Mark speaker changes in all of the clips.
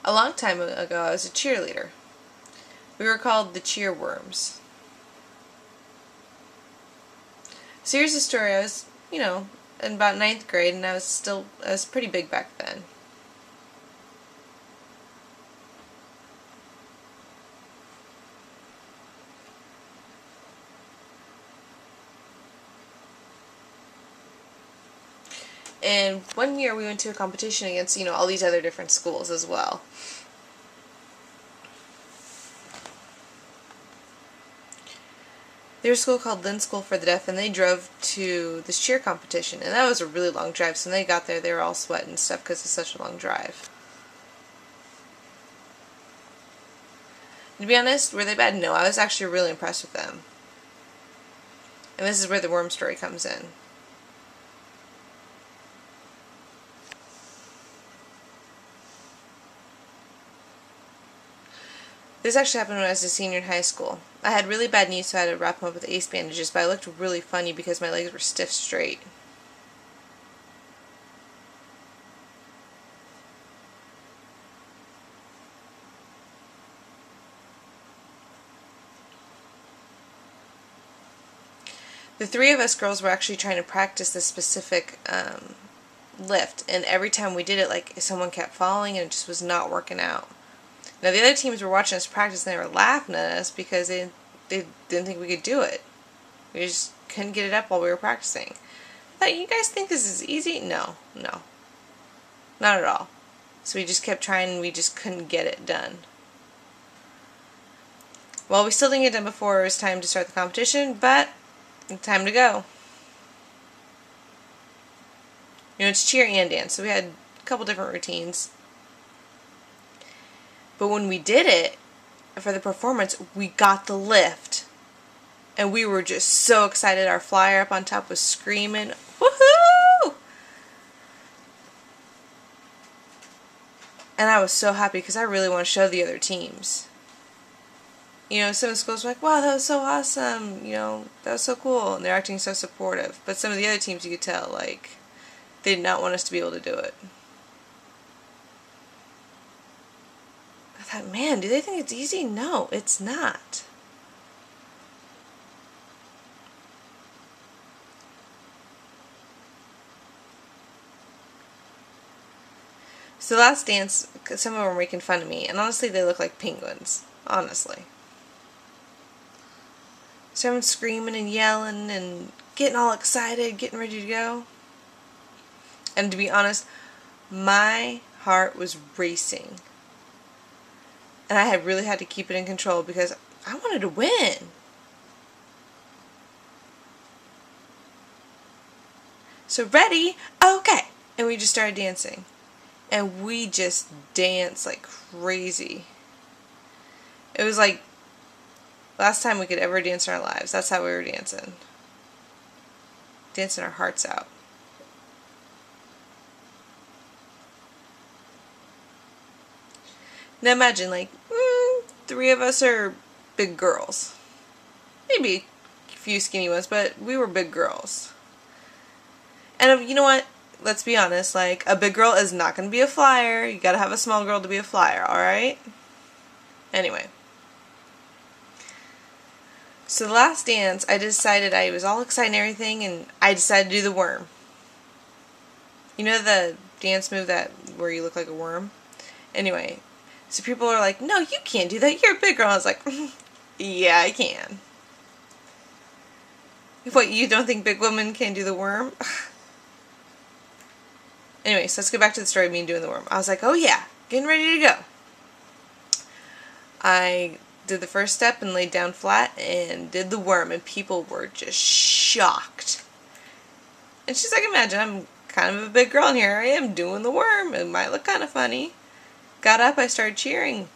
Speaker 1: A long time ago, I was a cheerleader. We were called the Cheerworms. So here's the story. I was, in about ninth grade, and I was pretty big back then. And one year we went to a competition against, all these other different schools as well. There's a school called Lynn School for the Deaf, and they drove to this cheer competition, and that was a really long drive, so when they got there, they were all sweating and stuff because it's such a long drive. To be honest, were they bad? No, I was actually really impressed with them. And this is where the worm story comes in. This actually happened when I was a senior in high school. I had really bad knees, so I had to wrap them up with ace bandages, but I looked really funny because my legs were stiff straight. The three of us girls were actually trying to practice this specific lift, and every time we did it, like, someone kept falling and it just was not working out. Now, the other teams were watching us practice and they were laughing at us because they didn't think we could do it. We just couldn't get it up while we were practicing. I thought, you guys think this is easy? No, not at all. So we just kept trying and we just couldn't get it done. Well, we still didn't get done before it was time to start the competition, but time to go. It's cheer and dance, so we had a couple different routines. But when we did it, for the performance, we got the lift. And we were just so excited. Our flyer up on top was screaming, woohoo! And I was so happy because I really want to show the other teams. Some of the schools were like, wow, that was so awesome. That was so cool. And they're acting so supportive. But some of the other teams, you could tell, like, they did not want us to be able to do it. I thought, man, do they think it's easy? No, it's not. So the last dance, some of them were making fun of me, and honestly, they look like penguins. Honestly. So everyone's screaming and yelling and getting all excited, getting ready to go. And to be honest, my heart was racing. And I really had to keep it in control because I wanted to win. So ready? Okay. And we just started dancing. And we just danced like crazy. It was like last time we could ever dance in our lives. That's how we were dancing. Dancing our hearts out. Now imagine, like, three of us are big girls. Maybe a few skinny ones, but we were big girls. And you know what? Let's be honest, like, a big girl is not going to be a flyer. You gotta have a small girl to be a flyer, alright? Anyway. So the last dance, I decided I was all excited and everything, and I decided to do the worm. You know the dance move where you look like a worm? Anyway. So people are like, no, you can't do that. You're a big girl. I was like, yeah, I can. What, you don't think big women can do the worm? Anyway, so let's go back to the story of me doing the worm. I was like, oh yeah, getting ready to go. I did the first step and laid down flat and did the worm, and people were just shocked. And she's like, imagine, I'm kind of a big girl, and here I am doing the worm. It might look kind of funny. Got up, I started cheering.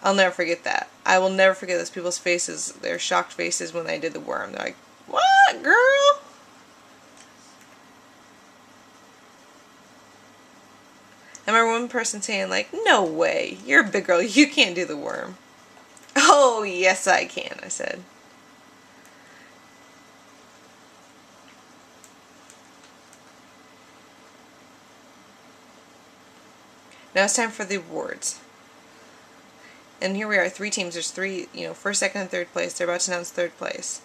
Speaker 1: I'll never forget that. I will never forget those people's faces, their shocked faces when I did the worm. They're like, what, girl? I remember one person saying, like, no way, you're a big girl, you can't do the worm. Oh, yes I can, I said. Now it's time for the awards. And here we are, 3 teams. There's 3, first, second, and third place. They're about to announce third place.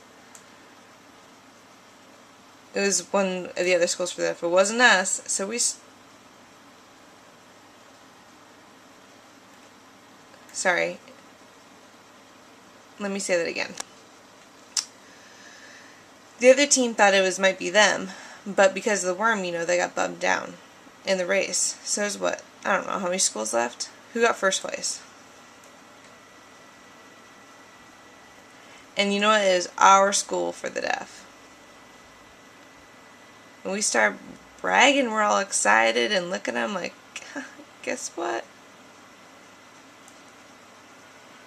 Speaker 1: It was one of the other schools for that. If it wasn't us, so we... Sorry. Let me say that again. The other team thought it might be them, but because of the worm, they got bumped down in the race. So there's what? I don't know how many schools left. Who got first place? And you know what? It is our school for the deaf. And we start bragging, we're all excited, and look at them like, guess what?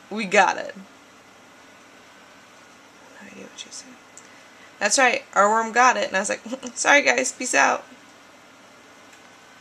Speaker 1: We got it. No idea what you said. That's right, our worm got it, and I was like, sorry guys, peace out.